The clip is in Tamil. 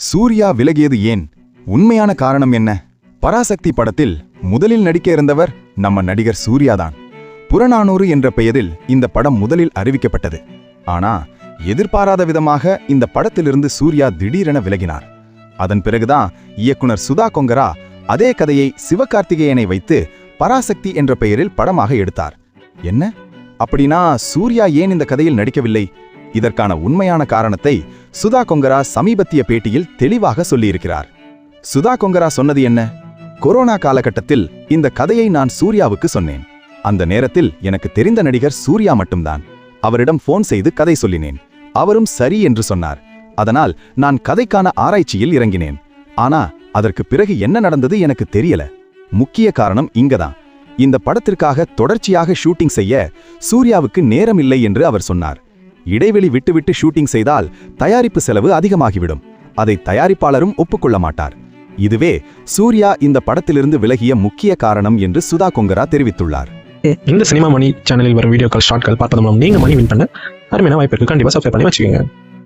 சூர்யா விலகியது ஏன்? உண்மையான காரணம் என்ன? பராசக்தி படத்தில் முதலில் நடிக்க இருந்தவர் நம்ம நடிகர் சூர்யாதான். புறநானூறு என்ற பெயரில் இந்த படம் முதலில் அறிவிக்கப்பட்டது. ஆனா எதிர்பாராத விதமாக இந்த படத்திலிருந்து சூர்யா திடீரென விலகினார். அதன் பிறகுதான் இயக்குனர் சுதா கொங்கரா அதே கதையை சிவகார்த்திகேயனை வைத்து பராசக்தி என்ற பெயரில் படமாக எடுத்தார். என்ன அப்படின்னா சூர்யா ஏன் இந்த கதையில் நடிக்கவில்லை? இதற்கான உண்மையான காரணத்தை சுதா கொங்கரா சமீபத்திய பேட்டியில் தெளிவாக சொல்லியிருக்கிறார். சுதா கொங்கரா சொன்னது என்ன? கொரோனா காலகட்டத்தில் இந்த கதையை நான் சூர்யாவுக்கு சொன்னேன். அந்த நேரத்தில் எனக்கு தெரிந்த நடிகர் சூர்யா மட்டும்தான். அவரிடம் போன் செய்து கதை சொல்லினேன். அவரும் சரி என்று சொன்னார். அதனால் நான் கதைக்கான ஆராய்ச்சியில் இறங்கினேன். ஆனா அதற்கு பிறகு என்ன நடந்தது எனக்கு தெரியல. முக்கிய காரணம் இங்கதான். இந்த படத்திற்காக தொடர்ச்சியாக ஷூட்டிங் செய்ய சூர்யாவுக்கு நேரம் இல்லை என்று அவர் சொன்னார். இடைவெளி விட்டுவிட்டு ஷூட்டிங் செய்தால் தயாரிப்பு செலவு அதிகமாகிவிடும். அதை தயாரிப்பாளரும் ஒப்புக்கொள்ள மாட்டார். இதுவே சூர்யா இந்த படத்திலிருந்து விலகிய முக்கிய காரணம் என்று சுதா கொங்கரா தெரிவித்துள்ளார். இந்த சினிமா மணி சேனலில் வரும் வீடியோக்கள் ஷார்ட்கள் பார்ப்பது மூலம் நீங்க மணி வின் பண்ண அருமையான வாய்ப்பு இருக்கு. கண்டிப்பா சப்ஸ்கிரைப் பண்ணி வச்சுக்கோங்க.